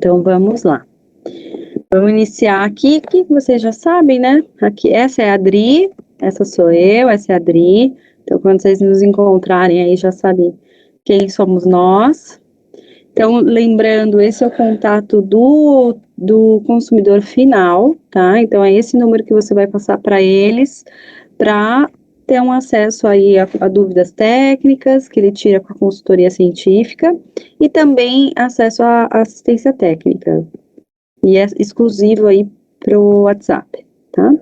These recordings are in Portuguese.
Então, vamos lá. Vamos iniciar aqui, que vocês já sabem, né? Aqui, essa é a Adri, essa sou eu, essa é a Adri. Então, quando vocês nos encontrarem aí, já sabem quem somos nós. Então, lembrando, esse é o contato do consumidor final, tá? Então, é esse número que você vai passar para eles, para ter um acesso aí a dúvidas técnicas, que ele tira com a consultoria científica, e também acesso à assistência técnica. E é exclusivo aí para o WhatsApp, tá?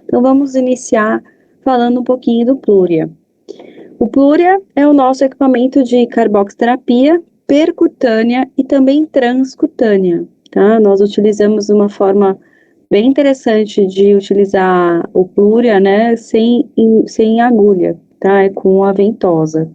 Então, vamos iniciar falando um pouquinho do Plúria. O Plúria é o nosso equipamento de carboxterapia percutânea e também transcutânea, tá? Nós utilizamos uma forma bem interessante de utilizar o Plúria, né, sem agulha, tá? É com a ventosa.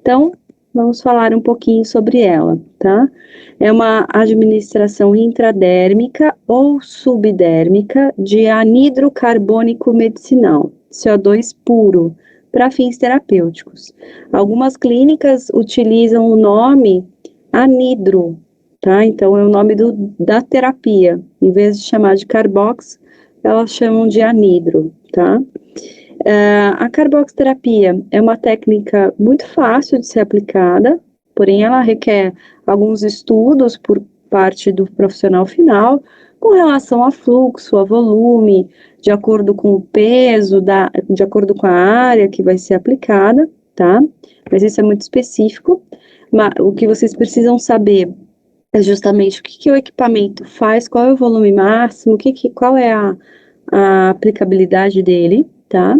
Então, vamos falar um pouquinho sobre ela, tá? É uma administração intradérmica ou subdérmica de anidro carbônico medicinal, CO2 puro, para fins terapêuticos. Algumas clínicas utilizam o nome anidro, tá? Então, é o nome da terapia. Em vez de chamar de carbox, elas chamam de anidro, tá? A carboxterapia é uma técnica muito fácil de ser aplicada, porém ela requer alguns estudos por parte do profissional final com relação a fluxo, a volume, de acordo com o peso, de acordo com a área que vai ser aplicada, tá? Mas isso é muito específico. Mas o que vocês precisam saber é justamente o que o equipamento faz, qual é o volume máximo, qual é a aplicabilidade dele, tá?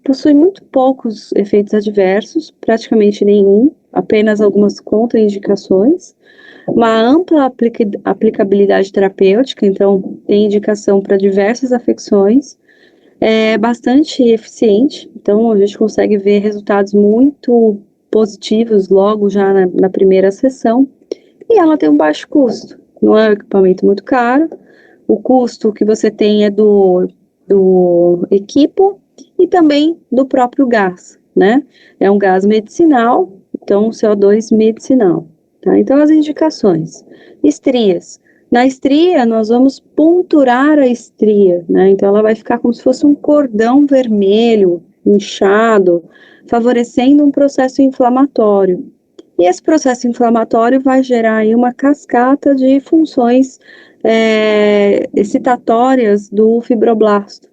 Possui muito poucos efeitos adversos, praticamente nenhum, apenas algumas contraindicações, uma ampla aplicabilidade terapêutica, então tem indicação para diversas afecções, é bastante eficiente, então a gente consegue ver resultados muito positivos logo já na primeira sessão, e ela tem um baixo custo, não é um equipamento muito caro, o custo que você tem é do equipo e também do próprio gás, né? É um gás medicinal, então CO2 medicinal, tá? Então, as indicações. Estrias. Na estria, nós vamos ponturar a estria, né? Então, ela vai ficar como se fosse um cordão vermelho, inchado, favorecendo um processo inflamatório. E esse processo inflamatório vai gerar aí uma cascata de funções excitatórias do fibroblasto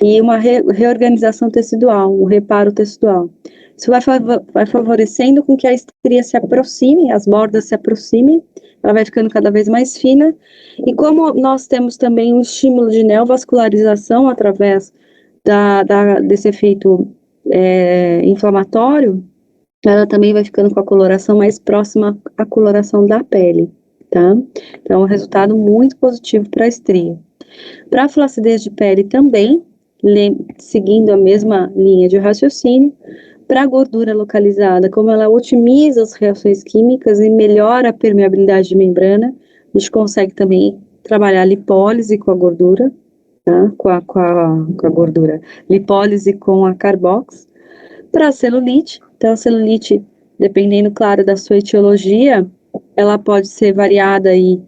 e uma reorganização tecidual, um reparo tecidual. Isso vai favorecendo com que a estria se aproxime, as bordas se aproximem, ela vai ficando cada vez mais fina, e como nós temos também um estímulo de neovascularização através desse efeito inflamatório, ela também vai ficando com a coloração mais próxima à coloração da pele, tá? Então, é um resultado muito positivo para a estria. Para a flacidez de pele também, seguindo a mesma linha de raciocínio, para a gordura localizada, como ela otimiza as reações químicas e melhora a permeabilidade de membrana, a gente consegue também trabalhar a lipólise com a gordura, tá? Com a gordura, lipólise com a carbox. Para a celulite, então a celulite, dependendo, claro, da sua etiologia, ela pode ser variada aí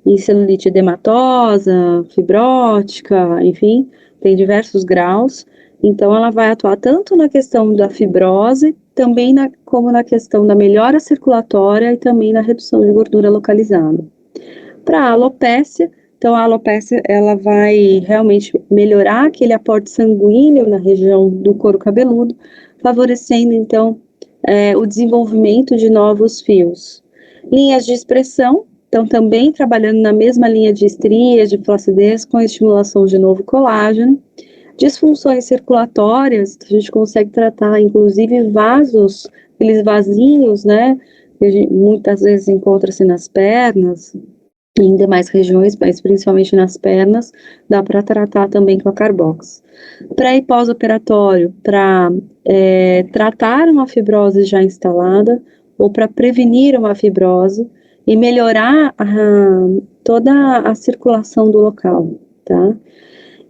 em celulite edematosa, fibrótica, enfim, tem diversos graus. Então, ela vai atuar tanto na questão da fibrose, também como na questão da melhora circulatória e também na redução de gordura localizada. Para a alopécia, então a alopécia ela vai realmente melhorar aquele aporte sanguíneo na região do couro cabeludo, favorecendo então o desenvolvimento de novos fios. Linhas de expressão, então também trabalhando na mesma linha de estrias, de flacidez, com estimulação de novo colágeno. Disfunções circulatórias, a gente consegue tratar inclusive vasos, aqueles vasinhos, né, que muitas vezes encontra-se nas pernas, em demais regiões, mas principalmente nas pernas, dá para tratar também com a carbox. Pré e pós-operatório, para tratar uma fibrose já instalada ou para prevenir uma fibrose e melhorar toda a circulação do local, tá?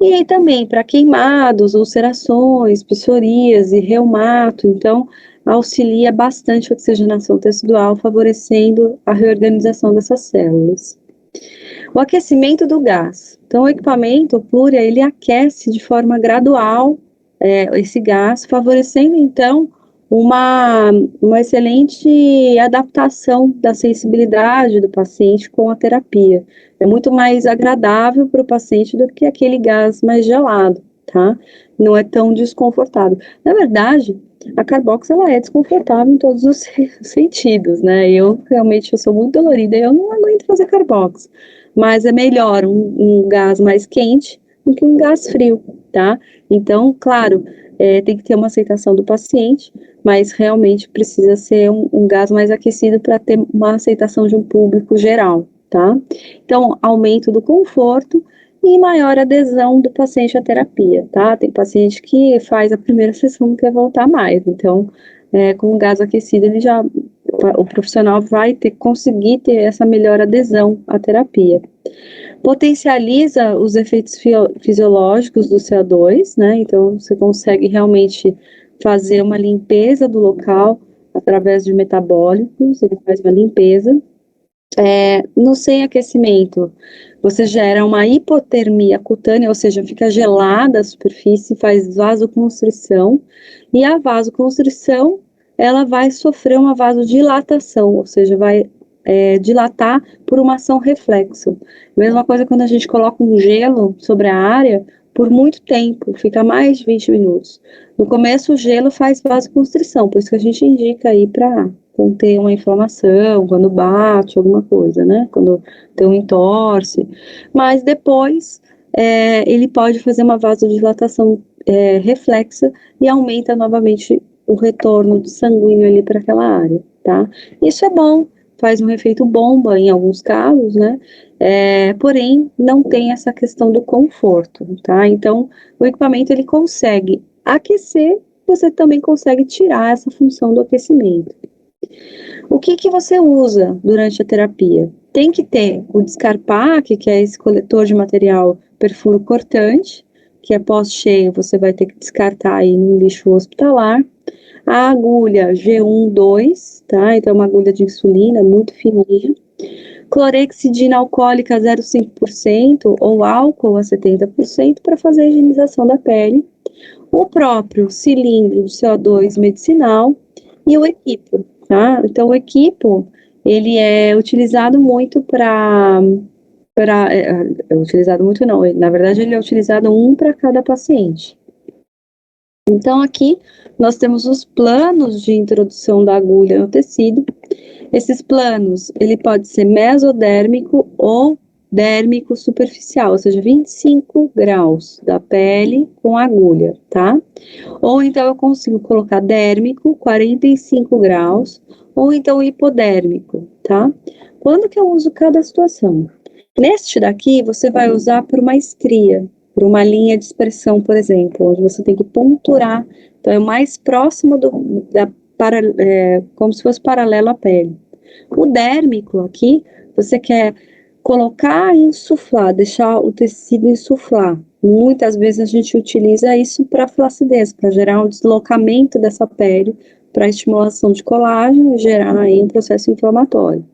E aí também para queimados, ulcerações, psoríase, reumato, então auxilia bastante a oxigenação tecidual, favorecendo a reorganização dessas células. O aquecimento do gás. Então, o equipamento, o Pluria, ele aquece de forma gradual esse gás, favorecendo, então, uma excelente adaptação da sensibilidade do paciente com a terapia. É muito mais agradável para o paciente do que aquele gás mais gelado, tá? Não é tão desconfortável. Na verdade, a Carbox, ela é desconfortável em todos os sentidos, né? Eu sou muito dolorida e eu não aguento fazer Carbox. Mas é melhor um gás mais quente do que um gás frio, tá? Então, claro, tem que ter uma aceitação do paciente, mas realmente precisa ser um gás mais aquecido para ter uma aceitação de um público geral, tá? Então, aumento do conforto e maior adesão do paciente à terapia, tá? Tem paciente que faz a primeira sessão e não quer voltar mais, então, com o gás aquecido, o profissional vai conseguir ter essa melhor adesão à terapia. Potencializa os efeitos fisiológicos do CO2, né? Então, você consegue realmente fazer uma limpeza do local através de metabólicos, ele faz uma limpeza. No sem aquecimento, você gera uma hipotermia cutânea, ou seja, fica gelada a superfície, faz vasoconstrição, e a vasoconstrição, ela vai sofrer uma vasodilatação, ou seja, vai dilatar por uma ação reflexa. Mesma coisa quando a gente coloca um gelo sobre a área por muito tempo, fica mais de 20 minutos. No começo, o gelo faz vasoconstrição, por isso que a gente indica aí para conter uma inflamação, quando bate alguma coisa, né? Quando tem um entorse. Mas depois, ele pode fazer uma vasodilatação reflexa e aumenta novamente o retorno do sanguíneo ali para aquela área, tá? Isso é bom, faz um efeito bomba em alguns casos, né? Porém, não tem essa questão do conforto, tá? Então, o equipamento, ele consegue aquecer, você também consegue tirar essa função do aquecimento. O que você usa durante a terapia? Tem que ter o Descarpac, que é esse coletor de material perfuro cortante, que é pós-cheio, você vai ter que descartar aí no lixo hospitalar. A agulha G1-2, tá? Então, é uma agulha de insulina muito fininha. Clorexidina alcoólica 0,5% ou álcool a 70% para fazer a higienização da pele. O próprio cilindro de CO2 medicinal e o equipo, tá? Então, o equipo, ele é utilizado muito utilizado muito não, na verdade ele é utilizado um para cada paciente. Então, aqui nós temos os planos de introdução da agulha no tecido. Esses planos, ele pode ser mesodérmico ou dérmico superficial, ou seja, 25 graus da pele com agulha, tá? Ou então eu consigo colocar dérmico, 45 graus, ou então hipodérmico, tá? Quando que eu uso cada situação? Neste daqui, você vai usar por uma estria, por uma linha de expressão, por exemplo, onde você tem que ponturar. Então, é mais próximo como se fosse paralelo à pele. O dérmico aqui, você quer colocar e insuflar, deixar o tecido insuflar. Muitas vezes a gente utiliza isso para flacidez, para gerar um deslocamento dessa pele, para estimulação de colágeno e gerar aí um processo inflamatório.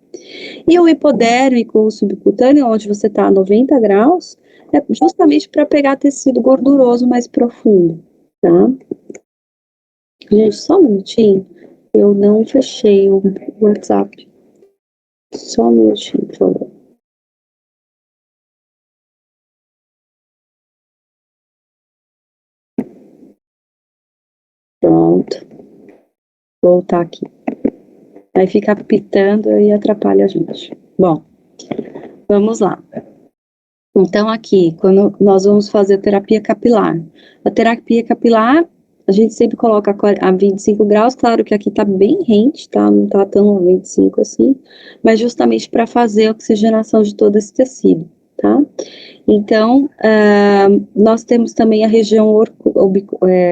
E o hipodérmico ou subcutâneo, onde você está a 90 graus, é justamente para pegar tecido gorduroso mais profundo, tá? Gente, só um minutinho, eu não fechei o WhatsApp. Só um minutinho, por favor. Pronto. Vou voltar aqui. Aí fica pitando e atrapalha a gente. Bom, vamos lá. Então, aqui, quando nós vamos fazer terapia capilar. A terapia capilar, a gente sempre coloca a 25 graus, claro que aqui tá bem rente, tá? Não tá tão 25 assim, mas justamente para fazer a oxigenação de todo esse tecido, tá? Então, nós temos também a região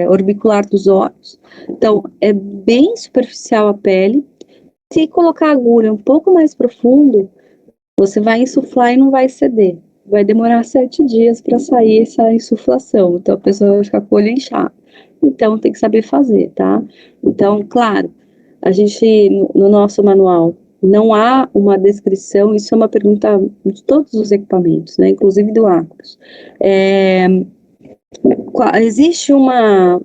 orbicular dos olhos. Então, é bem superficial a pele. Se colocar a agulha um pouco mais profundo, você vai insuflar e não vai ceder. Vai demorar 7 dias para sair essa insuflação, então a pessoa vai ficar com o olho inchado. então tem que saber fazer, tá? Então, claro, a gente, no nosso manual, não há uma descrição, isso é uma pergunta de todos os equipamentos, né, inclusive do Acros. Existe uma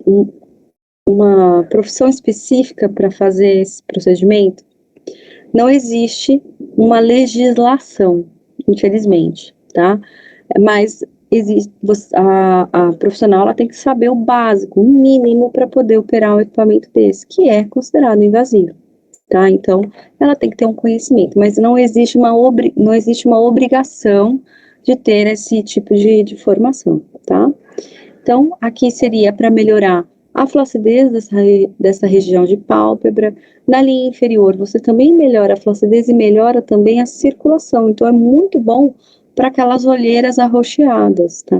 profissão específica para fazer esse procedimento? Não existe uma legislação, infelizmente, tá? Mas existe, a profissional ela tem que saber o básico, o mínimo para poder operar um equipamento desse, que é considerado invasivo, tá? Então, ela tem que ter um conhecimento, mas não existe não existe uma obrigação de ter esse tipo de formação, tá? Então, aqui seria para melhorar a flacidez dessa região de pálpebra. Na linha inferior, você também melhora a flacidez e melhora também a circulação. Então, é muito bom para aquelas olheiras arroxeadas, tá?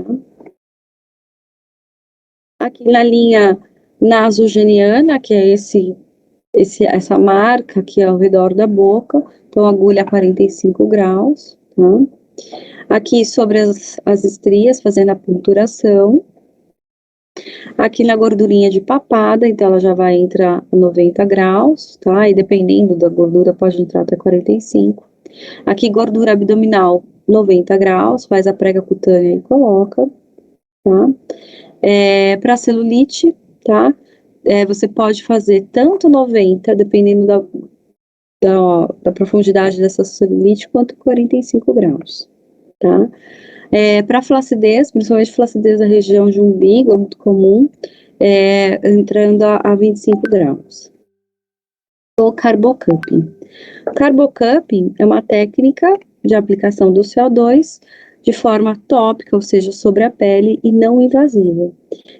Aqui na linha nasogeniana, que é essa marca aqui ao redor da boca, então agulha a 45 graus, tá? Aqui sobre as estrias, fazendo a punturação. Aqui na gordurinha de papada, então ela já vai entrar a 90 graus, tá? E dependendo da gordura, pode entrar até 45. Aqui, gordura abdominal, 90 graus, faz a prega cutânea e coloca, tá? Para celulite, tá? Você pode fazer tanto 90, dependendo da profundidade dessa celulite, quanto 45 graus, tá? Para flacidez, principalmente flacidez da região de umbigo, é muito comum, entrando a 25 graus. O carbocupping. O carbocupping é uma técnica de aplicação do CO2 de forma tópica, ou seja, sobre a pele e não invasiva.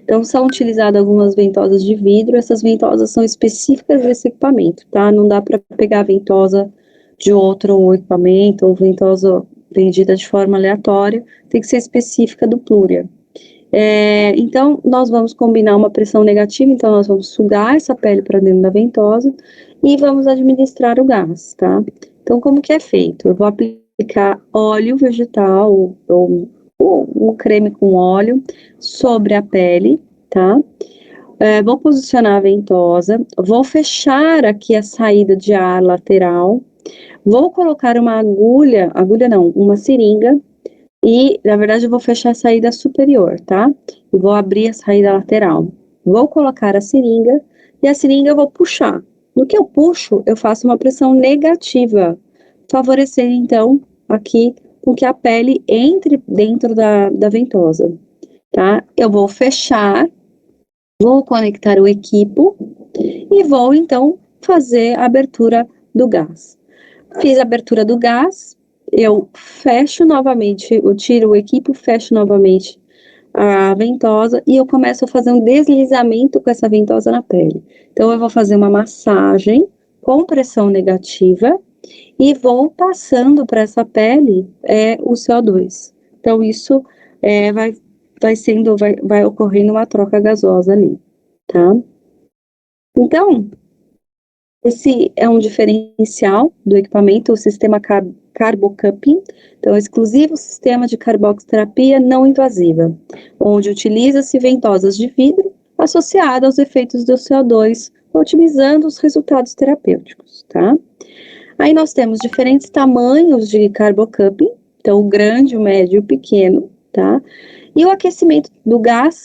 Então, são utilizadas algumas ventosas de vidro, essas ventosas são específicas desse equipamento, tá? Não dá para pegar a ventosa de outro equipamento ou ventosa vendida de forma aleatória, tem que ser específica do Pluria. Então, nós vamos combinar uma pressão negativa, então nós vamos sugar essa pele para dentro da ventosa e vamos administrar o gás, tá? Então, como que é feito? Eu vou aplicar óleo vegetal ou um creme com óleo sobre a pele, tá? Vou posicionar a ventosa, vou fechar aqui a saída de ar lateral, vou colocar uma agulha não, uma seringa, e, na verdade, eu vou fechar a saída superior, tá? E vou abrir a saída lateral. Vou colocar a seringa e a seringa eu vou puxar. No que eu puxo, eu faço uma pressão negativa, favorecendo, então, aqui com que a pele entre dentro da ventosa, tá? Eu vou fechar, vou conectar o equipo e vou, então, fazer a abertura do gás. Fiz a abertura do gás, eu fecho novamente, eu tiro o equipo, fecho novamente a ventosa e eu começo a fazer um deslizamento com essa ventosa na pele. Então, eu vou fazer uma massagem com pressão negativa e vou passando para essa pele o CO2. Então, isso vai ocorrendo uma troca gasosa ali, tá? Então, esse é um diferencial do equipamento, o sistema Carbocupping, então, exclusivo sistema de carboxiterapia não invasiva, onde utiliza-se ventosas de vidro associadas aos efeitos do CO2, otimizando os resultados terapêuticos, tá? Aí nós temos diferentes tamanhos de carbocupping, então, o grande, o médio e o pequeno, tá? E o aquecimento do gás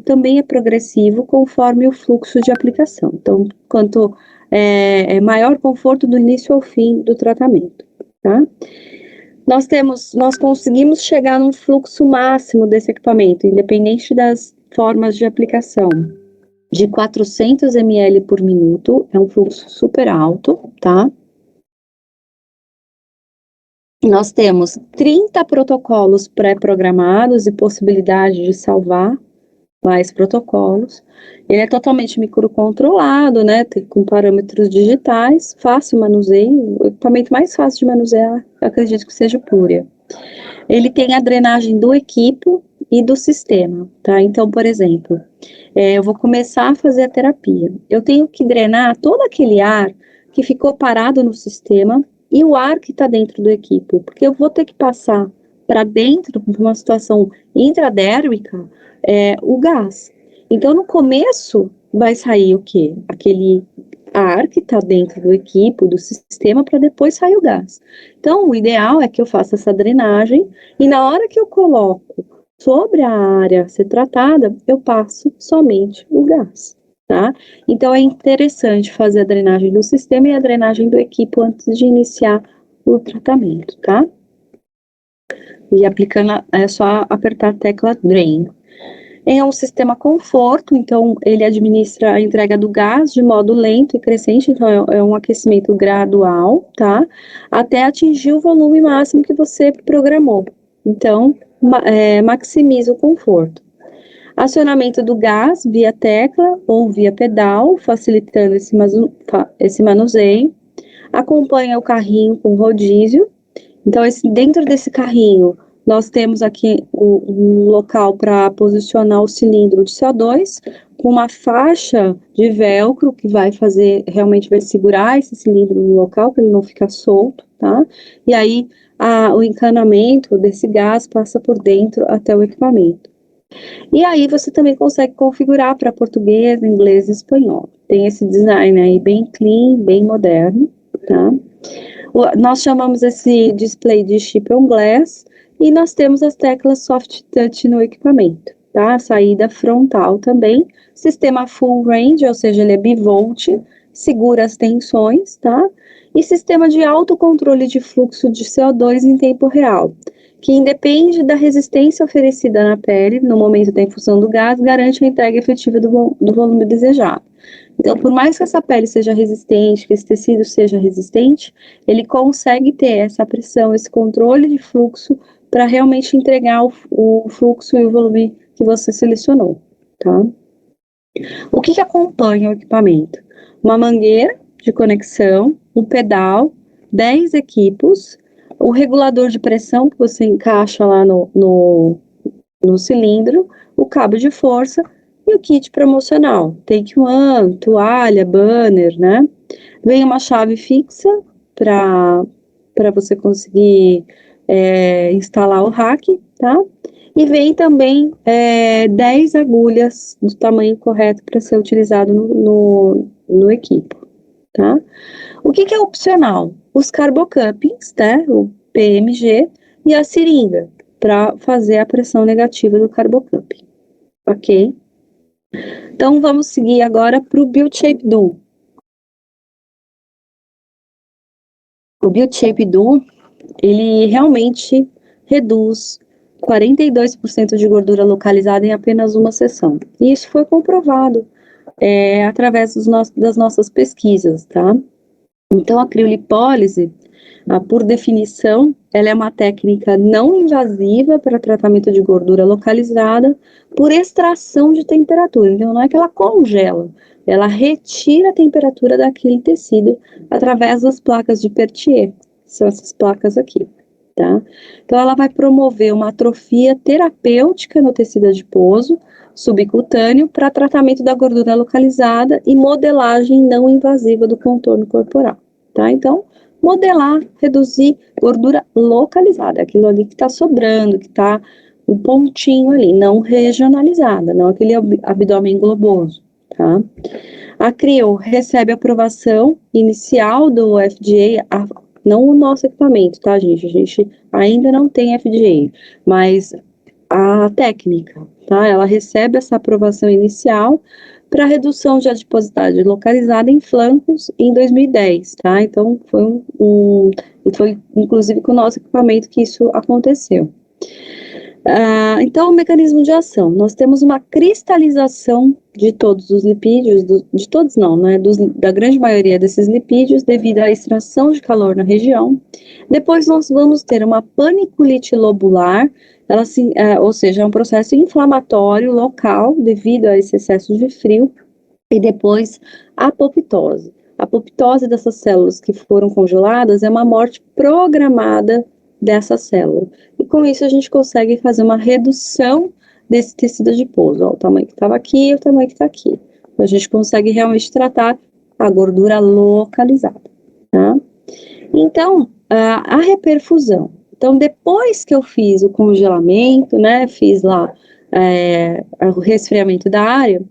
também é progressivo conforme o fluxo de aplicação. Então, quanto maior conforto do início ao fim do tratamento, tá? Nós conseguimos chegar num fluxo máximo desse equipamento, independente das formas de aplicação, de 400 ml por minuto, é um fluxo super alto, tá? Nós temos 30 protocolos pré-programados e possibilidade de salvar mais protocolos. Ele é totalmente microcontrolado, né? Com parâmetros digitais, fácil manuseio. O equipamento mais fácil de manusear, acredito que seja o Pluria. Ele tem a drenagem do equipo e do sistema, tá? Então, por exemplo, eu vou começar a fazer a terapia. Eu tenho que drenar todo aquele ar que ficou parado no sistema e o ar que está dentro do equipo, porque eu vou ter que passar para dentro, de uma situação intradérmica, o gás. Então, no começo, vai sair o quê? Aquele ar que está dentro do equipo, do sistema, para depois sair o gás. Então, o ideal é que eu faça essa drenagem e na hora que eu coloco sobre a área a ser tratada, eu passo somente o gás, tá? Então, é interessante fazer a drenagem do sistema e a drenagem do equipo antes de iniciar o tratamento, tá? E aplicando, é só apertar a tecla Drain. É um sistema conforto, então ele administra a entrega do gás de modo lento e crescente, então é um aquecimento gradual, tá? Até atingir o volume máximo que você programou. Então, maximiza o conforto. Acionamento do gás via tecla ou via pedal, facilitando esse manuseio. Acompanha o carrinho com rodízio. Então, dentro desse carrinho, nós temos aqui um local para posicionar o cilindro de CO2, com uma faixa de velcro que realmente vai segurar esse cilindro no local, para ele não ficar solto, tá? E aí, o encanamento desse gás passa por dentro até o equipamento. E aí, você também consegue configurar para português, inglês e espanhol. Tem esse design aí bem clean, bem moderno, tá? Nós chamamos esse display de Chip on Glass e nós temos as teclas Soft Touch no equipamento, tá? Saída frontal também, sistema Full Range, ou seja, ele é bivolt, segura as tensões, tá? E sistema de autocontrole de fluxo de CO2 em tempo real, que independe da resistência oferecida na pele no momento da infusão do gás, garante a entrega efetiva do volume desejado. Então, por mais que essa pele seja resistente, que esse tecido seja resistente, ele consegue ter essa pressão, esse controle de fluxo para realmente entregar o fluxo e o volume que você selecionou, tá? O que acompanha o equipamento? Uma mangueira de conexão, um pedal, 10 equipos, o regulador de pressão que você encaixa lá no cilindro, o cabo de força e o kit promocional. Take one, toalha, banner, né? Vem uma chave fixa para você conseguir instalar o rack, tá? E vem também 10 agulhas do tamanho correto para ser utilizado no equipo, tá? O que é opcional? Os carbocuppings, né? O PMG e a seringa para fazer a pressão negativa do carbocupping, ok? Então vamos seguir agora para o Build Shape Duo. O Build Shape Duo, ele realmente reduz 42% de gordura localizada em apenas uma sessão. E isso foi comprovado através das nossas pesquisas, tá? Então, a criolipólise, por definição, ela é uma técnica não invasiva para tratamento de gordura localizada por extração de temperatura. Então, não é que ela congela, ela retira a temperatura daquele tecido através das placas de Pertier, que são essas placas aqui, tá? Então, ela vai promover uma atrofia terapêutica no tecido adiposo subcutâneo para tratamento da gordura localizada e modelagem não invasiva do contorno corporal, tá? Então, modelar, reduzir gordura localizada, aquilo ali que está sobrando, que está um pontinho ali, não regionalizada, não aquele abdômen globoso, tá? A CRIO recebe aprovação inicial do FDA, não o nosso equipamento, tá, gente? A gente ainda não tem FDA, mas a técnica, tá? Ela recebe essa aprovação inicial para redução de adiposidade localizada em flancos em 2010, tá? Então, foi inclusive com o nosso equipamento que isso aconteceu. Então, o mecanismo de ação, nós temos uma cristalização de todos os lipídios, de todos não, né, da grande maioria desses lipídios, devido à extração de calor na região. Depois nós vamos ter uma paniculite lobular, ou seja, é um processo inflamatório local, devido a esse excesso de frio, e depois a apoptose. A apoptose dessas células que foram congeladas é uma morte programada dessa célula. E com isso a gente consegue fazer uma redução desse tecido adiposo, ó, o tamanho que estava aqui e o tamanho que está aqui. Então, a gente consegue realmente tratar a gordura localizada, tá? Então, a reperfusão. Então, depois que eu fiz o congelamento, né, fiz lá o resfriamento da área,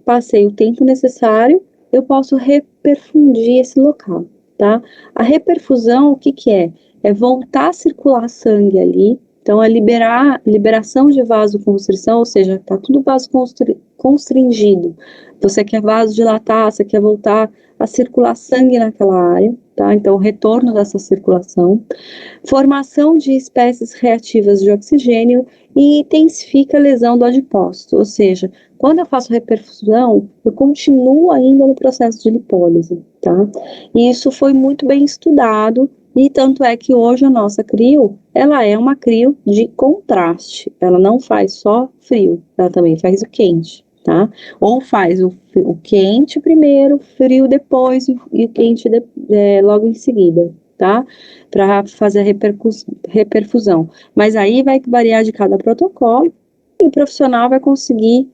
passei o tempo necessário, eu posso reperfundir esse local, tá? A reperfusão, o que que é? É voltar a circular sangue ali, então é liberação de vasoconstrição, ou seja, tá tudo constringido. Você quer vasodilatar, você quer voltar a circular sangue naquela área, tá? Então, retorno dessa circulação. Formação de espécies reativas de oxigênio e intensifica a lesão do adipócito, ou seja, quando eu faço reperfusão, eu continuo ainda no processo de lipólise, tá? E isso foi muito bem estudado, e tanto é que hoje a nossa crio, ela é uma crio de contraste, ela não faz só frio, ela também faz o quente, tá? Ou faz o quente primeiro, frio depois e o quente logo em seguida, tá? Para fazer a reperfusão. Mas aí vai variar de cada protocolo e o profissional vai conseguir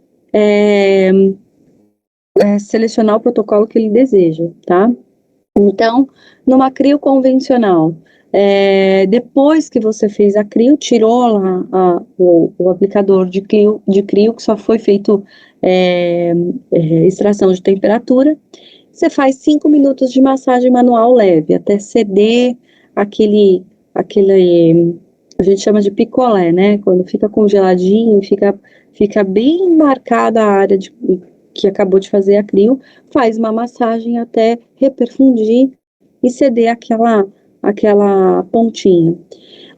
selecionar o protocolo que ele deseja, tá? Então, numa crio convencional, depois que você fez a crio, tirou lá o aplicador de crio, que só foi feito extração de temperatura, você faz 5 minutos de massagem manual leve, até ceder aquele, a gente chama de picolé, né? Quando fica congeladinho, fica bem marcada a área que acabou de fazer a crio, faz uma massagem até reperfundir e ceder aquela pontinha.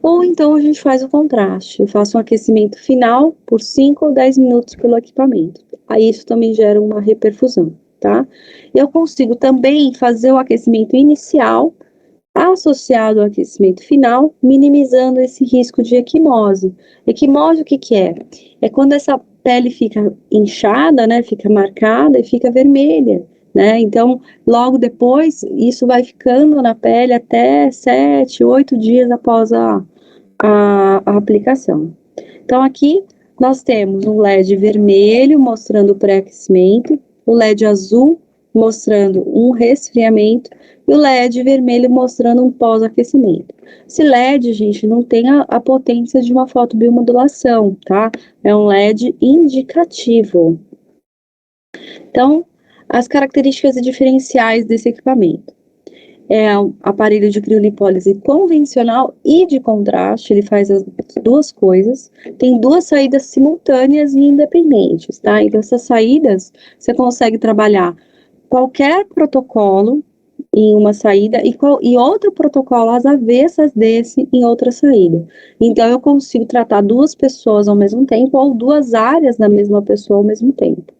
Ou então a gente faz o contraste, eu faço um aquecimento final por 5 ou 10 minutos pelo equipamento. Aí isso também gera uma reperfusão, tá? Eu consigo também fazer o aquecimento inicial associado ao aquecimento final, minimizando esse risco de equimose. Equimose, o que que é? É quando essa pele fica inchada, né, fica marcada e fica vermelha, né? Então, logo depois, isso vai ficando na pele até 7, 8 dias após a aplicação. Então, aqui nós temos um LED vermelho mostrando o pré-aquecimento, o LED azul mostrando um resfriamento e o LED vermelho mostrando um pós-aquecimento. Esse LED, gente, não tem a potência de uma fotobiomodulação, tá? É um LED indicativo. Então, as características e diferenciais desse equipamento. É um aparelho de criolipólise convencional e de contraste, ele faz as duas coisas. Tem duas saídas simultâneas e independentes, tá? Então, essas saídas, você consegue trabalhar qualquer protocolo em uma saída e outro protocolo às avessas desse em outra saída. Então, eu consigo tratar duas pessoas ao mesmo tempo ou duas áreas da mesma pessoa ao mesmo tempo.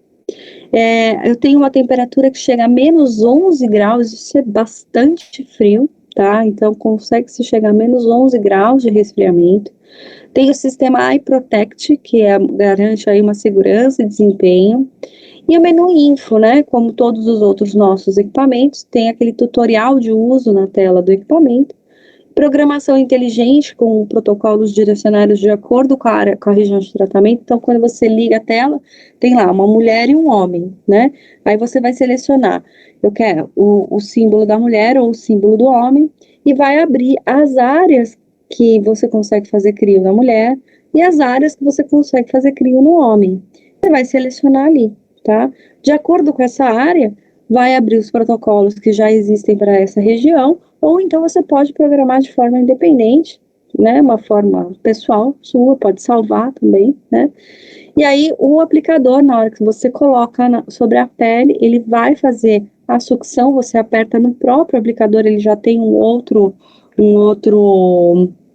Eu tenho uma temperatura que chega a menos 11 graus, isso é bastante frio, tá? Então, consegue-se chegar a menos 11 graus de resfriamento. Tem o sistema iProtect, que garante aí uma segurança e desempenho. E o menu info, né? Como todos os outros nossos equipamentos, tem aquele tutorial de uso na tela do equipamento. Programação inteligente com protocolos direcionários de acordo com a região de tratamento. Então, quando você liga a tela, tem lá uma mulher e um homem, né? Aí você vai selecionar, eu quero o símbolo da mulher ou o símbolo do homem, e vai abrir as áreas que você consegue fazer crio na mulher e as áreas que você consegue fazer crio no homem. Você vai selecionar ali, tá? De acordo com essa área, vai abrir os protocolos que já existem para essa região, ou então você pode programar de forma independente, né, uma forma pessoal sua, pode salvar também, né, e aí o aplicador, na hora que você coloca sobre a pele, ele vai fazer a sucção, você aperta no próprio aplicador, ele já tem um outro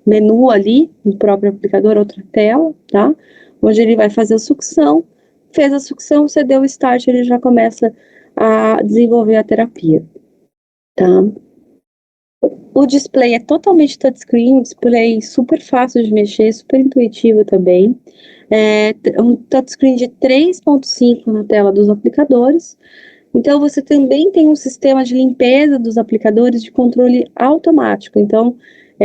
menu ali, no próprio aplicador, outra tela, tá, onde ele vai fazer a sucção, fez a sucção, você deu o start, ele já começa a desenvolver a terapia, tá. O display é totalmente touchscreen, um display super fácil de mexer, super intuitivo também. É um touchscreen de 3.5 na tela dos aplicadores. Então, você também tem um sistema de limpeza dos aplicadores de controle automático. Então,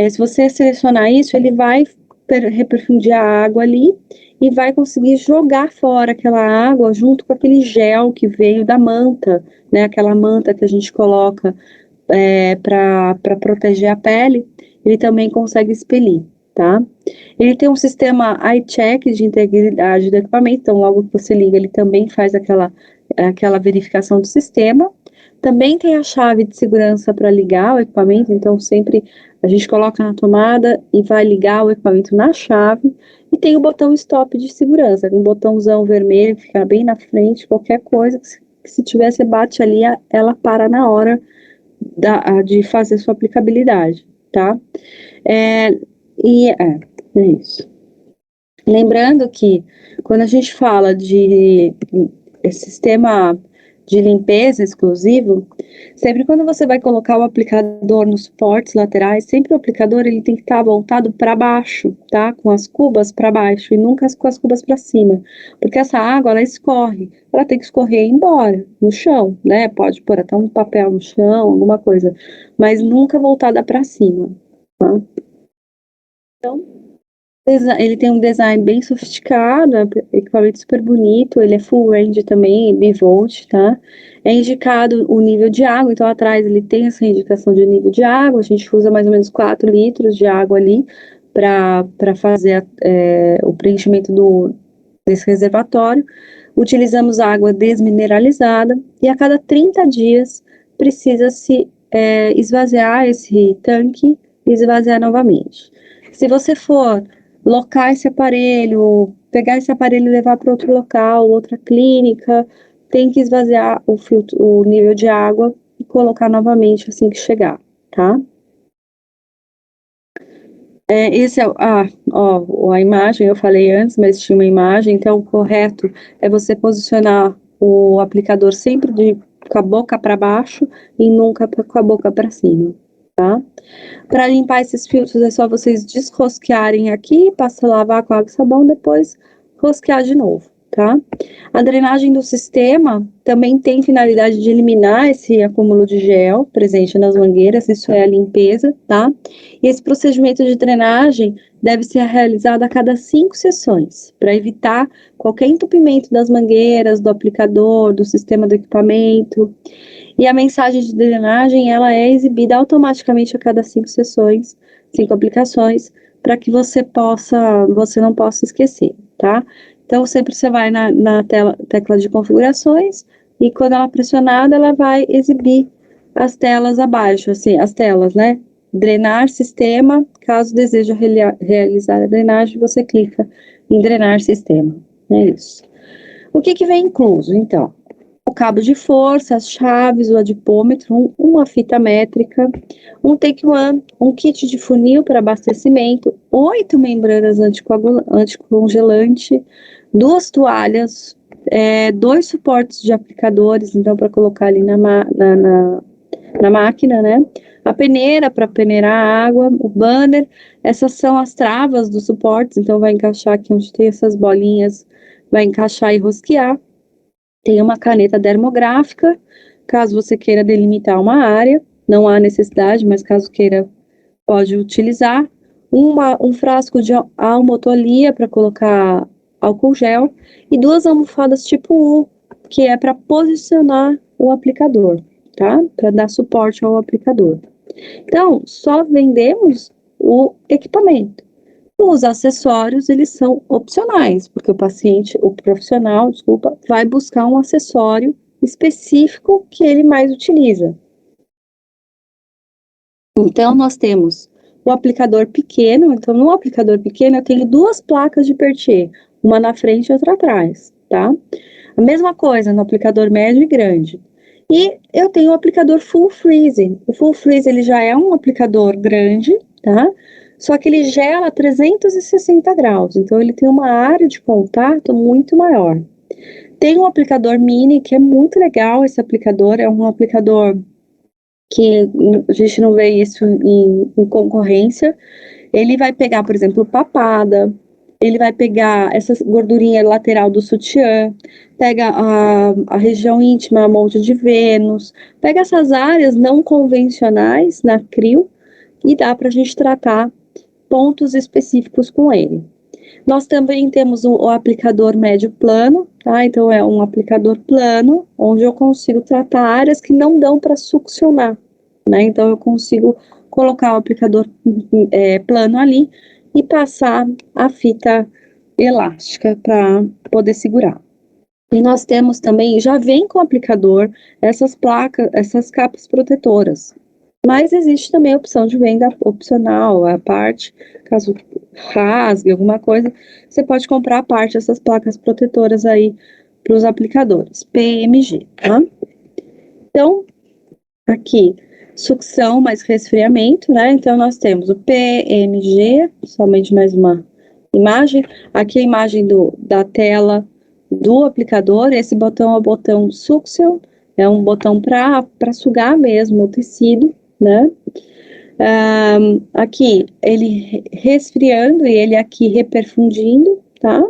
se você selecionar isso, ele vai reperfundir a água ali e vai conseguir jogar fora aquela água junto com aquele gel que veio da manta, né? Aquela manta que a gente coloca para proteger a pele, ele também consegue expelir, tá? Ele tem um sistema eye-check de integridade do equipamento, então logo que você liga, ele também faz aquela verificação do sistema. Também tem a chave de segurança para ligar o equipamento, então sempre a gente coloca na tomada e vai ligar o equipamento na chave. E tem o botão stop de segurança, um botãozão vermelho, fica bem na frente, qualquer coisa que se tiver, você bate ali, ela para na hora de fazer sua aplicabilidade, tá? É isso. Lembrando que quando a gente fala de sistema de limpeza exclusivo, sempre quando você vai colocar o aplicador nos suportes laterais, sempre o aplicador ele tem que estar voltado para baixo, tá? Com as cubas para baixo e nunca com as cubas para cima, porque essa água ela escorre, ela tem que escorrer e ir embora no chão, né? Pode pôr até um papel no chão, alguma coisa, mas nunca voltada para cima, tá? Então ele tem um design bem sofisticado, equipamento super bonito, ele é full range também, bivolt, tá? É indicado o nível de água, então atrás ele tem essa indicação de nível de água, a gente usa mais ou menos 4 litros de água ali para fazer o preenchimento desse reservatório. Utilizamos água desmineralizada e a cada 30 dias precisa-se esvaziar esse tanque e esvaziar novamente. Se você for locar esse aparelho, pegar esse aparelho e levar para outro local, outra clínica, tem que esvaziar o nível de água e colocar novamente assim que chegar, tá? Esse é a imagem, eu falei antes, mas tinha uma imagem, então o correto é você posicionar o aplicador sempre com a boca para baixo e nunca com a boca para cima, tá? Para limpar esses filtros é só vocês desrosquearem aqui, passa a lavar com água e sabão, depois rosquear de novo, tá? A drenagem do sistema também tem finalidade de eliminar esse acúmulo de gel presente nas mangueiras, isso é a limpeza, tá? E esse procedimento de drenagem deve ser realizado a cada 5 sessões, para evitar qualquer entupimento das mangueiras, do aplicador, do sistema do equipamento. E a mensagem de drenagem, ela é exibida automaticamente a cada 5 sessões, 5 aplicações, para que você não possa esquecer, tá? Então, sempre você vai na tecla de configurações e quando ela é pressionada, ela vai exibir as telas abaixo, assim, as telas, né? Drenar sistema, caso deseje realizar a drenagem, você clica em drenar sistema, é isso. O que vem incluso, então? O cabo de força, as chaves, o adipômetro, uma fita métrica, um take one, um kit de funil para abastecimento, 8 membranas anticongelante, 2 toalhas, 2 suportes de aplicadores, então para colocar ali na máquina, né? A peneira para peneirar a água, o banner, essas são as travas dos suportes, então vai encaixar aqui onde tem essas bolinhas, vai encaixar e rosquear. Tem uma caneta dermográfica, caso você queira delimitar uma área, não há necessidade, mas caso queira, pode utilizar. Um frasco de almotolia para colocar álcool gel e 2 almofadas tipo U, que é para posicionar o aplicador, tá? Para dar suporte ao aplicador. Então, só vendemos o equipamento. Os acessórios, eles são opcionais, porque o profissional, desculpa, vai buscar um acessório específico que ele mais utiliza. Então, nós temos o aplicador pequeno, então no aplicador pequeno eu tenho 2 placas de Pertier, uma na frente e outra atrás, tá? A mesma coisa no aplicador médio e grande. E eu tenho o aplicador Full Freeze. O Full Freeze, ele já é um aplicador grande, tá? Só que ele gela a 360 graus, então ele tem uma área de contato muito maior. Tem um aplicador mini, que é muito legal esse aplicador, é um aplicador que a gente não vê isso em concorrência. Ele vai pegar, por exemplo, papada, ele vai pegar essa gordurinha lateral do sutiã, pega a região íntima, a monte de Vênus, pega essas áreas não convencionais na CRIO e dá para a gente tratar pontos específicos com ele. Nós também temos o aplicador médio plano, tá? Então é um aplicador plano, onde eu consigo tratar áreas que não dão para succionar, né? Então eu consigo colocar o aplicador plano ali e passar a fita elástica para poder segurar. E nós temos também, já vem com o aplicador, essas placas, essas capas protetoras. Mas existe também a opção de venda opcional, a parte, caso rasgue alguma coisa, você pode comprar a parte dessas placas protetoras aí para os aplicadores, PMG, tá? Então, aqui, sucção mais resfriamento, né? Então, nós temos o PMG, somente mais uma imagem. Aqui a imagem da tela do aplicador. Esse botão é o botão suction, é um botão para sugar mesmo o tecido, né? Aqui, ele resfriando e ele aqui reperfundindo, tá?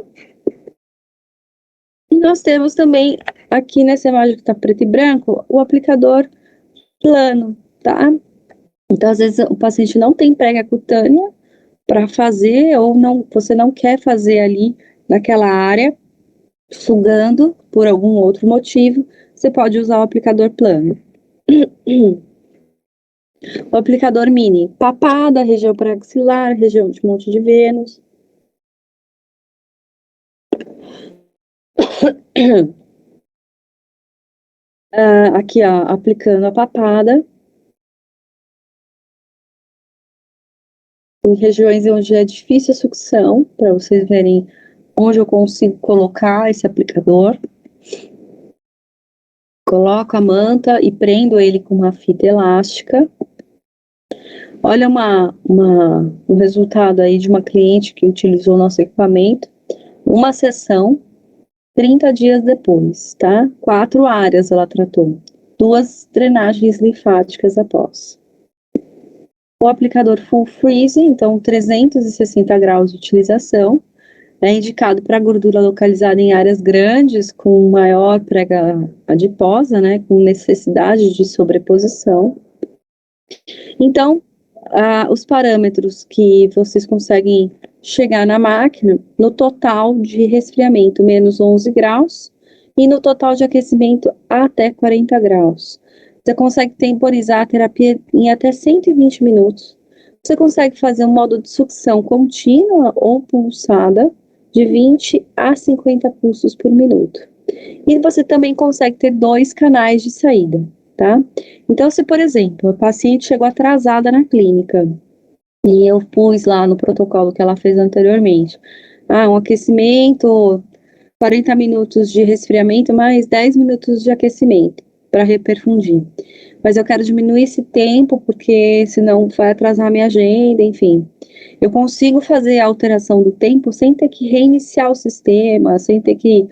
E nós temos também, aqui nessa imagem que está preto e branco, o aplicador plano, tá? Então, às vezes, o paciente não tem prega cutânea para fazer, ou não, você não quer fazer ali naquela área, sugando por algum outro motivo, você pode usar o aplicador plano. O aplicador mini, papada, região pré-axilar, região de monte de Vênus. Aqui, ó, aplicando a papada. Em regiões onde é difícil a sucção, para vocês verem onde eu consigo colocar esse aplicador. Coloco a manta e prendo ele com uma fita elástica. Olha um resultado aí de uma cliente que utilizou nosso equipamento. Uma sessão, 30 dias depois, tá? 4 áreas ela tratou. 2 drenagens linfáticas após. O aplicador Full Freeze, então 360 graus de utilização. É indicado para gordura localizada em áreas grandes, com maior prega adiposa, né? Com necessidade de sobreposição. Então, os parâmetros que vocês conseguem chegar na máquina, no total de resfriamento, menos 11 graus, e no total de aquecimento, até 40 graus. Você consegue temporizar a terapia em até 120 minutos. Você consegue fazer um modo de sucção contínua ou pulsada, de 20 a 50 pulsos por minuto. E você também consegue ter 2 canais de saída, tá? Então, se, por exemplo, a paciente chegou atrasada na clínica e eu pus lá no protocolo que ela fez anteriormente, um aquecimento, 40 minutos de resfriamento, mais 10 minutos de aquecimento para reperfundir. Mas eu quero diminuir esse tempo, porque senão vai atrasar a minha agenda, enfim. Eu consigo fazer a alteração do tempo sem ter que reiniciar o sistema, sem ter que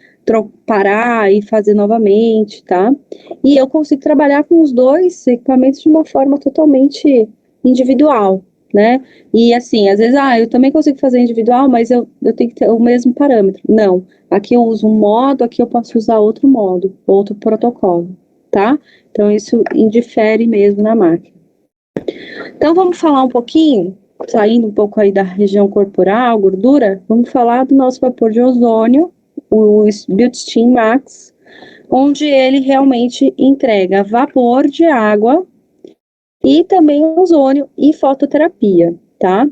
parar e fazer novamente, tá? E eu consigo trabalhar com os 2 equipamentos de uma forma totalmente individual, né? E assim, às vezes, eu também consigo fazer individual, mas eu tenho que ter o mesmo parâmetro. Não, aqui eu uso um modo, aqui eu posso usar outro modo, outro protocolo, tá? Então, isso indifere mesmo na máquina. Então, vamos falar um pouquinho, saindo um pouco aí da região corporal, gordura, vamos falar do nosso vapor de ozônio, o Built-In Max, onde ele realmente entrega vapor de água e também ozônio e fototerapia, tá?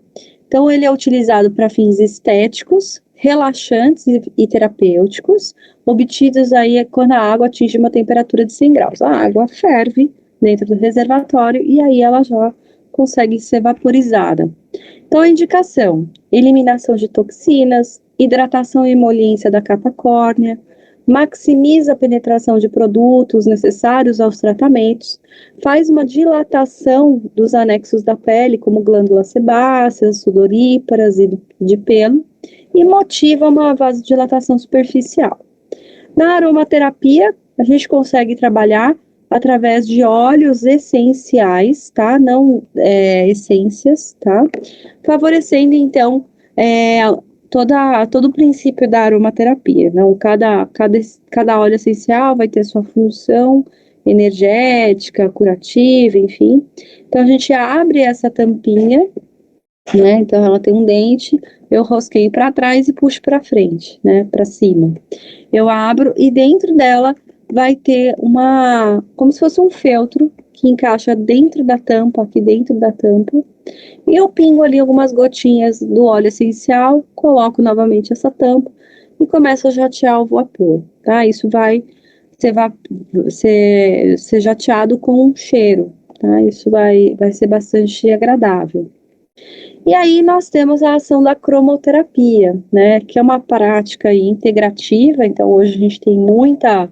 Então, ele é utilizado para fins estéticos, relaxantes e terapêuticos, obtidos aí quando a água atinge uma temperatura de 100 graus. A água ferve dentro do reservatório e aí ela já consegue ser vaporizada. Então, a indicação: eliminação de toxinas, hidratação e emoliência da capa córnea, maximiza a penetração de produtos necessários aos tratamentos, faz uma dilatação dos anexos da pele, como glândulas sebáceas, sudoríparas e de pelo, e motiva uma vasodilatação superficial. Na aromaterapia, a gente consegue trabalhar através de óleos essenciais, tá? Não essências, tá? Favorecendo, então, todo o princípio da aromaterapia. Não? Cada óleo essencial vai ter sua função energética, curativa, enfim. Então, a gente abre essa tampinha, né? Então, ela tem um dente, eu rosqueio para trás e puxo para frente, né? Para cima. Eu abro e dentro dela vai ter como se fosse um feltro que encaixa dentro da tampa, aqui dentro da tampa, e eu pingo ali algumas gotinhas do óleo essencial, coloco novamente essa tampa e começo a jatear o vapor, tá? Isso vai ser jateado com um cheiro, tá? Isso vai ser bastante agradável. E aí nós temos a ação da cromoterapia, né, que é uma prática integrativa. Então hoje a gente tem muita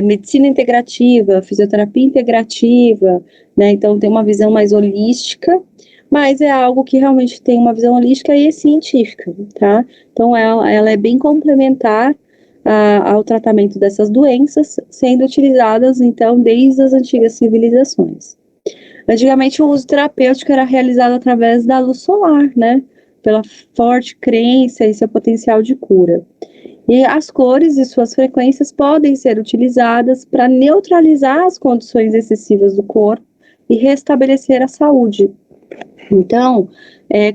medicina integrativa, fisioterapia integrativa, né, então tem uma visão mais holística, mas é algo que realmente tem uma visão holística e científica, tá? Então ela é bem complementar ao tratamento dessas doenças, sendo utilizadas então desde as antigas civilizações. Antigamente, o uso terapêutico era realizado através da luz solar, né? Pela forte crença e seu potencial de cura. E as cores e suas frequências podem ser utilizadas para neutralizar as condições excessivas do corpo e restabelecer a saúde. Então,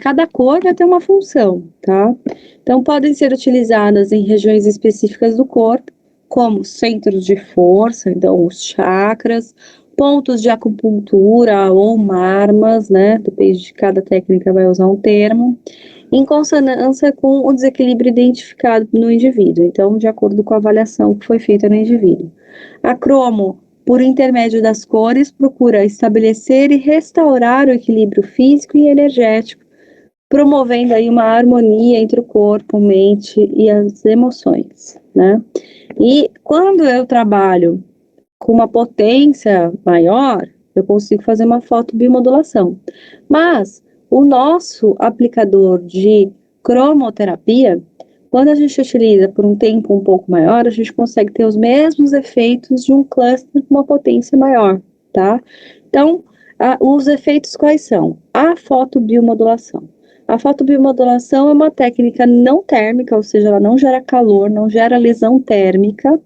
cada cor vai ter uma função, tá? Então, podem ser utilizadas em regiões específicas do corpo, como centros de força, então os chakras, pontos de acupuntura ou marmas, né? Depende de cada técnica, vai usar um termo, em consonância com o desequilíbrio identificado no indivíduo, então, de acordo com a avaliação que foi feita no indivíduo. A cromo, por intermédio das cores, procura estabelecer e restaurar o equilíbrio físico e energético, promovendo aí uma harmonia entre o corpo, mente e as emoções, né? E quando eu trabalho com uma potência maior, eu consigo fazer uma fotobiomodulação. Mas o nosso aplicador de cromoterapia, quando a gente utiliza por um tempo um pouco maior, a gente consegue ter os mesmos efeitos de um cluster com uma potência maior, tá? Então, os efeitos quais são? A fotobiomodulação. A fotobiomodulação é uma técnica não térmica, ou seja, ela não gera calor, não gera lesão térmica,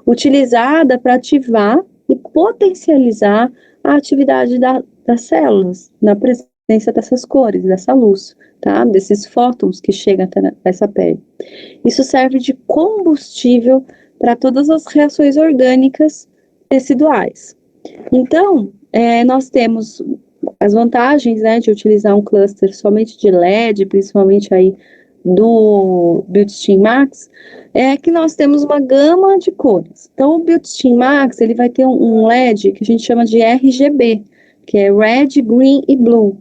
utilizada para ativar e potencializar a atividade das células, na presença dessas cores, dessa luz, tá? Desses fótons que chegam até essa pele. Isso serve de combustível para todas as reações orgânicas teciduais. Então, nós temos as vantagens, né, de utilizar um cluster somente de LED, principalmente aí do Beauty Max, é que nós temos uma gama de cores. Então, o Beauty Max, ele vai ter um LED que a gente chama de RGB, que é Red, Green e Blue.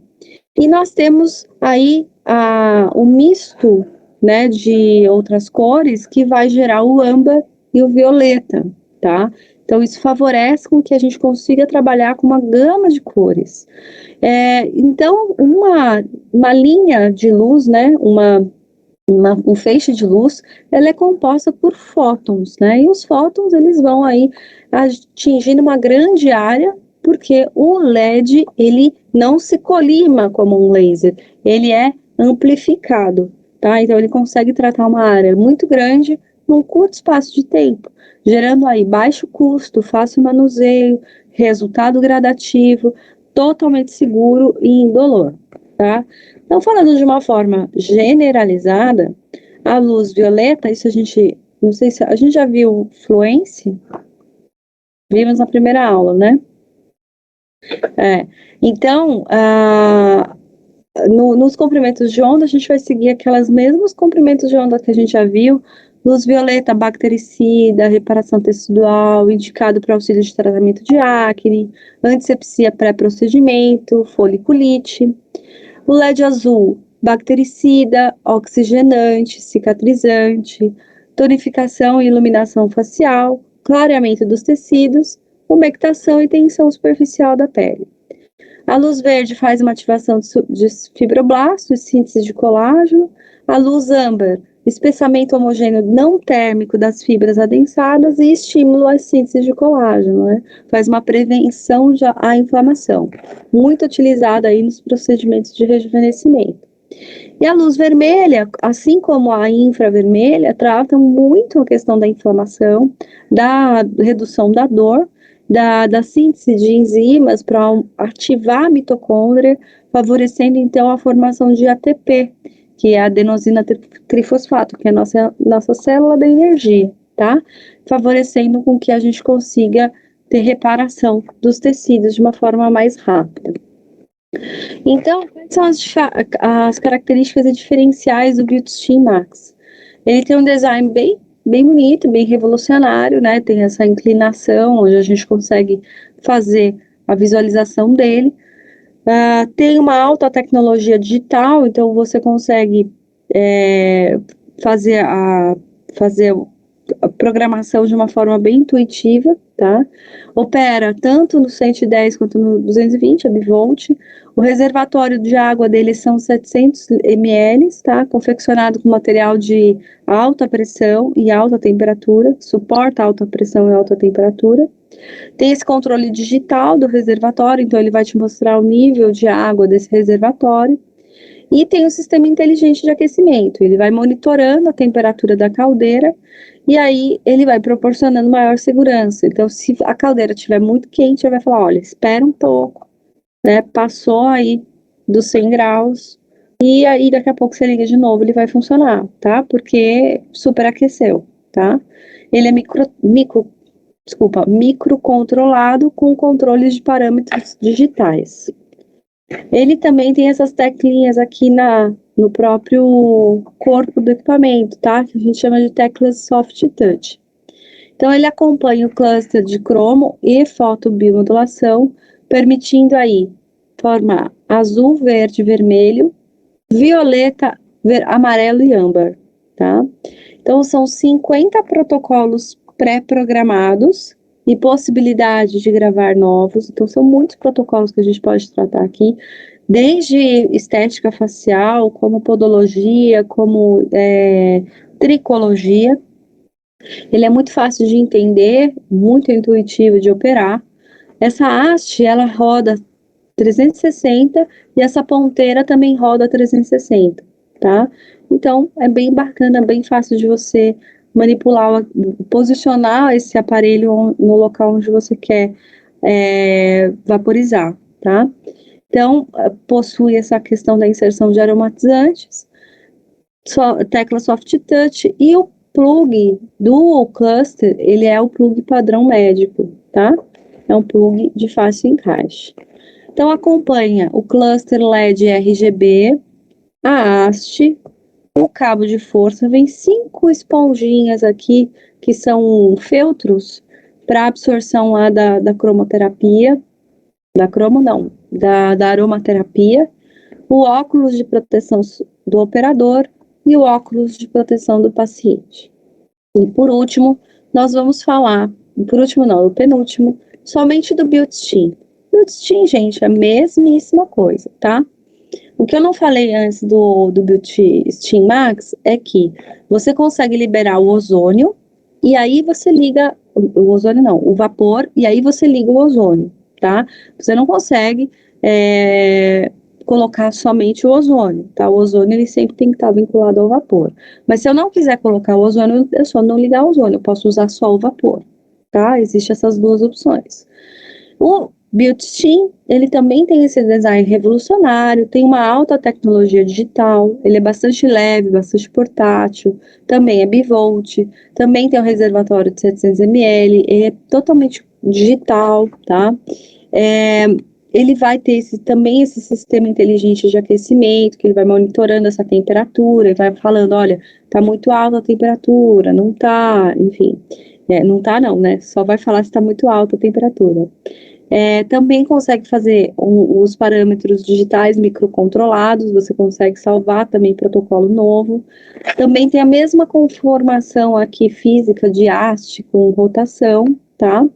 E nós temos aí o misto, né, de outras cores que vai gerar o âmbar e o violeta, tá? Então, isso favorece com que a gente consiga trabalhar com uma gama de cores. Então, uma linha de luz, né, um feixe de luz, ela é composta por fótons, né? E os fótons, eles vão aí atingindo uma grande área, porque o LED, ele não se colima como um laser, ele é amplificado, tá? Então, ele consegue tratar uma área muito grande num curto espaço de tempo, gerando aí baixo custo, fácil manuseio, resultado gradativo, totalmente seguro e indolor, tá? Então, falando de uma forma generalizada, a luz violeta, isso a gente, não sei se a gente já viu Fluence, vimos na primeira aula, né? Então, nos comprimentos de onda, a gente vai seguir aquelas mesmos comprimentos de onda que a gente já viu, luz violeta, bactericida, reparação tecidual, indicado para auxílio de tratamento de acne, antisepsia pré-procedimento, foliculite. O LED azul, bactericida, oxigenante, cicatrizante, tonificação e iluminação facial, clareamento dos tecidos, umectação e tensão superficial da pele. A luz verde faz uma ativação de fibroblastos, síntese de colágeno. A luz âmbar, espessamento homogêneo não térmico das fibras adensadas e estímulo à síntese de colágeno, né? Faz uma prevenção à inflamação, muito utilizada aí nos procedimentos de rejuvenescimento. E a luz vermelha, assim como a infravermelha, trata muito a questão da inflamação, da redução da dor, da síntese de enzimas para ativar a mitocôndria, favorecendo então a formação de ATP, que é a adenosina trifosfato, que é a nossa célula da energia, tá? Favorecendo com que a gente consiga ter reparação dos tecidos de uma forma mais rápida. Então, quais são as características e diferenciais do BeautySteam Max? Ele tem um design bem bonito, bem revolucionário, né? Tem essa inclinação, onde a gente consegue fazer a visualização dele. Tem uma alta tecnologia digital, então você consegue fazer a programação de uma forma bem intuitiva, tá? Opera tanto no 110 quanto no 220, a bivolt. O reservatório de água dele são 700 ml, tá? Confeccionado com material de alta pressão e alta temperatura, suporta alta pressão e alta temperatura. Tem esse controle digital do reservatório, então ele vai te mostrar o nível de água desse reservatório. E tem o sistema inteligente de aquecimento, ele vai monitorando a temperatura da caldeira e aí ele vai proporcionando maior segurança. Então, se a caldeira estiver muito quente, ele vai falar, olha, espera um pouco, né? Passou aí dos 100 graus e aí daqui a pouco você liga de novo, ele vai funcionar, tá? Porque superaqueceu, tá? Ele é microcontrolado com controles de parâmetros digitais. Ele também tem essas teclinhas aqui no próprio corpo do equipamento, tá? Que a gente chama de teclas Soft Touch. Então, ele acompanha o cluster de cromo e fotobiomodulação, permitindo aí formar azul, verde, vermelho, violeta, amarelo e âmbar, tá? Então, são 50 protocolos pré-programados e possibilidade de gravar novos. Então, são muitos protocolos que a gente pode tratar aqui, desde estética facial, como podologia, como tricologia. Ele é muito fácil de entender, muito intuitivo de operar. Essa haste, ela roda 360 e essa ponteira também roda 360, tá? Então, é bem bacana, bem fácil de você manipular, posicionar esse aparelho no local onde você quer vaporizar, tá? Então, possui essa questão da inserção de aromatizantes, tecla Soft Touch e o plug do cluster, ele é o plug padrão médico, tá? É um plug de fácil encaixe. Então, acompanha o cluster LED RGB, a haste, o cabo de força, vem 5 esponjinhas aqui, que são feltros para absorção lá da cromoterapia, da aromaterapia, o óculos de proteção do operador e o óculos de proteção do paciente. E por último, nós vamos falar, o penúltimo, somente do BeautySteam. BeautySteam, gente, é a mesmíssima coisa, tá? O que eu não falei antes do BeautySteam Max é que você consegue liberar o ozônio e aí você liga, o ozônio não, o vapor, e aí você liga o ozônio, tá? Você não consegue colocar somente o ozônio, tá? O ozônio, ele sempre tem que estar vinculado ao vapor. Mas se eu não quiser colocar o ozônio, é só não ligar o ozônio, eu posso usar só o vapor, tá? Existem essas duas opções. O BeautySteam, ele também tem esse design revolucionário, tem uma alta tecnologia digital, ele é bastante leve, bastante portátil, também é bivolt, também tem um reservatório de 700 ml, ele é totalmente digital, tá? Ele vai ter também esse sistema inteligente de aquecimento, que ele vai monitorando essa temperatura, e vai falando, olha, tá muito alta a temperatura, não tá, enfim, não tá não, né? Só vai falar se tá muito alta a temperatura. Também consegue fazer os parâmetros digitais microcontrolados, você consegue salvar também protocolo novo. Também tem a mesma conformação aqui física de haste com rotação, tá?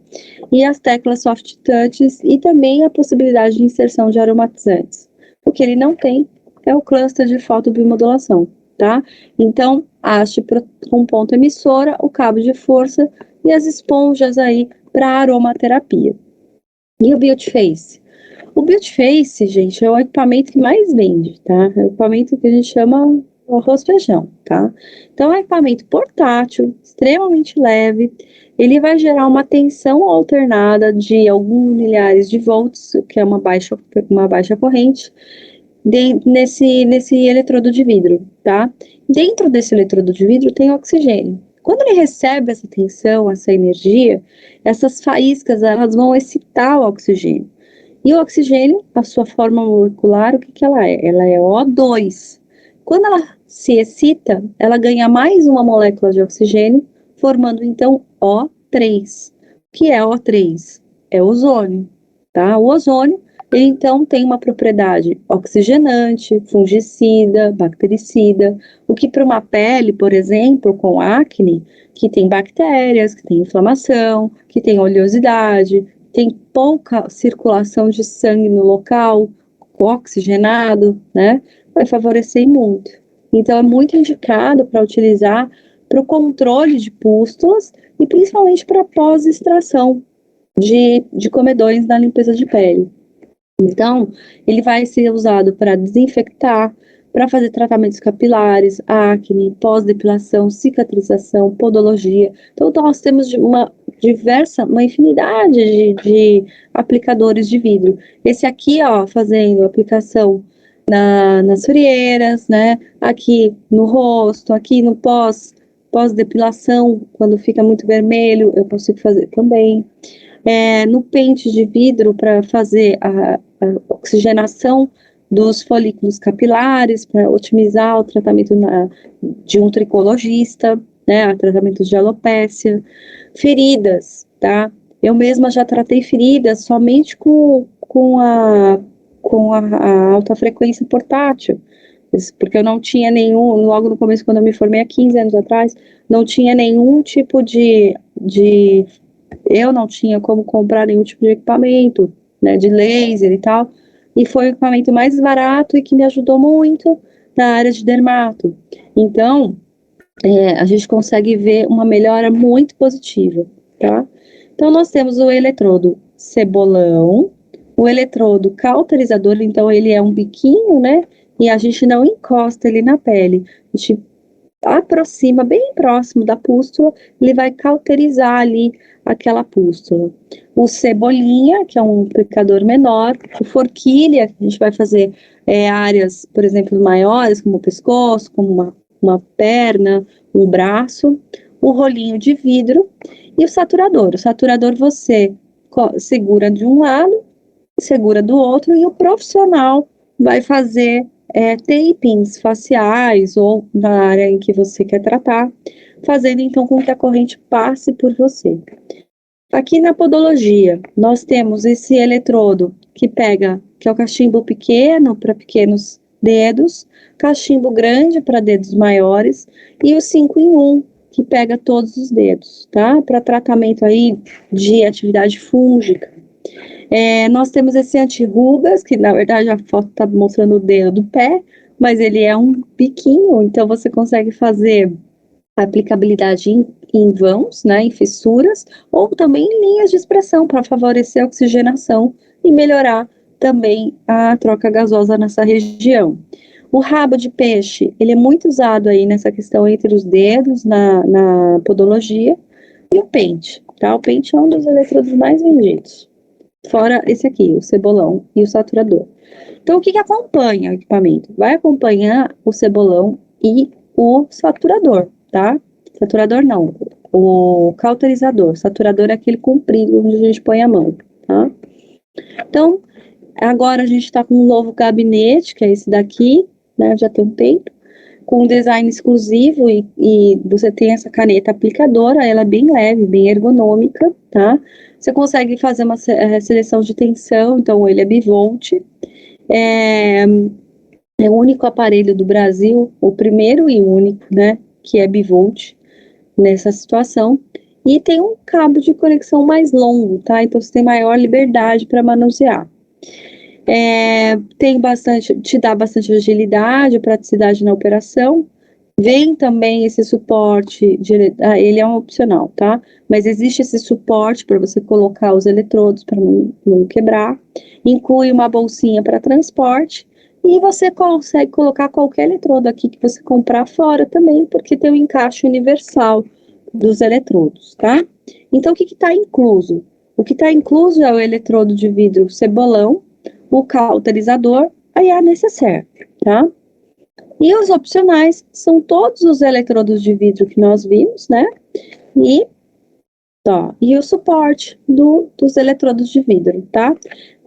E as teclas soft touches e também a possibilidade de inserção de aromatizantes. O que ele não tem é o cluster de fotobiomodulação, tá? Então, haste com ponta emissora, o cabo de força e as esponjas aí para aromaterapia. E o BeautyFace? O BeautyFace, gente, é o equipamento que mais vende, tá? É o equipamento que a gente chama arroz feijão, tá? Então, é um equipamento portátil, extremamente leve, ele vai gerar uma tensão alternada de alguns milhares de volts, que é uma baixa corrente, nesse eletrodo de vidro, tá? Dentro desse eletrodo de vidro tem oxigênio. Quando ele recebe essa tensão, essa energia, essas faíscas, elas vão excitar o oxigênio. E o oxigênio, a sua forma molecular, o que que ela é? Ela é O2. Quando ela se excita, ela ganha mais uma molécula de oxigênio, formando então O3. O que é O3? É ozônio, tá? O ozônio, ele então tem uma propriedade oxigenante, fungicida, bactericida, o que para uma pele, por exemplo, com acne, que tem bactérias, que tem inflamação, que tem oleosidade, tem pouca circulação de sangue no local, oxigenado, né? Vai favorecer muito. Então, é muito indicado para utilizar para o controle de pústulas e principalmente para pós-extração de comedões na limpeza de pele. Então, ele vai ser usado para desinfectar, para fazer tratamentos capilares, acne, pós-depilação, cicatrização, podologia. Então, nós temos uma infinidade de aplicadores de vidro. Esse aqui, ó, fazendo aplicação nas frieiras, né? Aqui no rosto, aqui no pós-depilação, quando fica muito vermelho, eu consigo fazer também. No pente de vidro para fazer a oxigenação dos folículos capilares, para otimizar o tratamento de um tricologista, né, tratamentos de alopécia, feridas, tá? Eu mesma já tratei feridas somente com a alta frequência portátil, porque eu não tinha nenhum, logo no começo, quando eu me formei há 15 anos atrás, não tinha nenhum tipo eu não tinha como comprar nenhum tipo de equipamento, né, de laser e tal, e foi o equipamento mais barato e que me ajudou muito na área de dermato. Então, a gente consegue ver uma melhora muito positiva, tá? Então, nós temos o eletrodo cebolão, o eletrodo cauterizador, então ele é um biquinho, né? E a gente não encosta ele na pele, a gente aproxima bem próximo da pústula, ele vai cauterizar ali aquela pústula. O cebolinha, que é um aplicador menor, o forquilha, que a gente vai fazer áreas, por exemplo, maiores, como o pescoço, como uma perna, um braço, o rolinho de vidro e o saturador. O saturador você segura de um lado, segura do outro, e o profissional vai fazer tapings faciais ou na área em que você quer tratar, fazendo então com que a corrente passe por você. Aqui na podologia, nós temos esse eletrodo que é o cachimbo pequeno para pequenos dedos, cachimbo grande para dedos maiores e o 5 em 1, que pega todos os dedos, tá? Para tratamento aí de atividade fúngica. Nós temos esse anti-rugas, que na verdade a foto está mostrando o dedo do pé, mas ele é um biquinho, então você consegue fazer aplicabilidade em vãos, né, em fissuras, ou também em linhas de expressão para favorecer a oxigenação e melhorar também a troca gasosa nessa região. O rabo de peixe, ele é muito usado aí nessa questão entre os dedos, na podologia, e o pente, tá? O pente é um dos eletrodos mais vendidos. Fora esse aqui, o cebolão e o saturador. Então, o que acompanha o equipamento? Vai acompanhar o cebolão e o saturador, tá? Saturador não, o cauterizador. Saturador é aquele comprido onde a gente põe a mão, tá? Então, agora a gente está com um novo gabinete, que é esse daqui, né? Já tem um tempo, com um design exclusivo e você tem essa caneta aplicadora, ela é bem leve, bem ergonômica, tá? Você consegue fazer uma seleção de tensão, então ele é bivolt. É o único aparelho do Brasil, o primeiro e único, né, que é bivolt nessa situação. E tem um cabo de conexão mais longo, tá? Então você tem maior liberdade para manusear. Te dá bastante agilidade, praticidade na operação. Vem também esse suporte, ele é um opcional, tá? Mas existe esse suporte para você colocar os eletrodos para não quebrar. Inclui uma bolsinha para transporte. E você consegue colocar qualquer eletrodo aqui que você comprar fora também, porque tem um encaixe universal dos eletrodos, tá? Então, o que está incluso? O que está incluso é o eletrodo de vidro cebolão, o cauterizador e a necessaire, tá? E os opcionais são todos os eletrodos de vidro que nós vimos, né? E o suporte dos eletrodos de vidro, tá?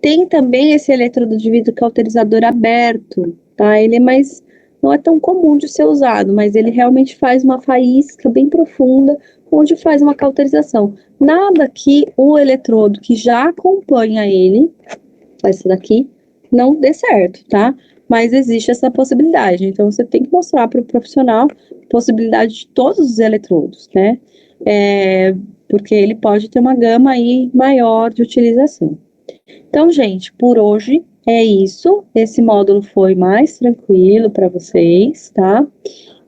Tem também esse eletrodo de vidro cauterizador aberto, tá? Ele é mais, não é tão comum de ser usado, mas ele realmente faz uma faísca bem profunda, onde faz uma cauterização. Nada que o eletrodo que já acompanha ele, esse daqui, não dê certo, tá? Mas existe essa possibilidade. Então, você tem que mostrar para o profissional a possibilidade de todos os eletrodos, né? Porque ele pode ter uma gama aí maior de utilização. Então, gente, por hoje é isso. Esse módulo foi mais tranquilo para vocês, tá?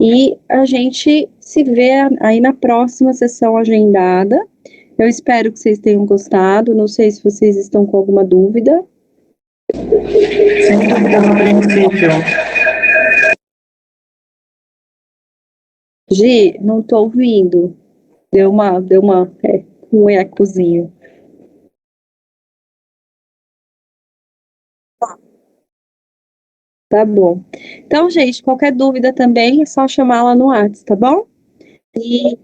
E a gente se vê aí na próxima sessão agendada. Eu espero que vocês tenham gostado. Não sei se vocês estão com alguma dúvida. Sem dúvidas no princípio. Gi, não tô ouvindo. Um ecozinho. Tá bom. Então, gente, qualquer dúvida também é só chamar lá no WhatsApp, tá bom? E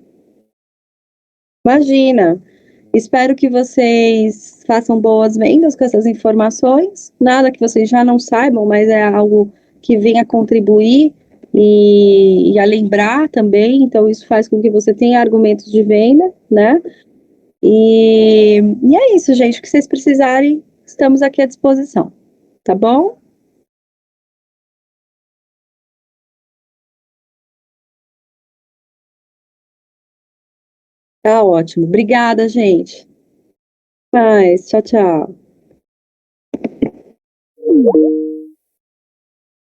imagina. Espero que vocês façam boas vendas com essas informações. Nada que vocês já não saibam, mas é algo que venha contribuir e a lembrar também. Então, isso faz com que você tenha argumentos de venda, né? E é isso, gente. O que vocês precisarem, estamos aqui à disposição. Tá bom? Tá ótimo. Obrigada, gente. Tchau, tchau.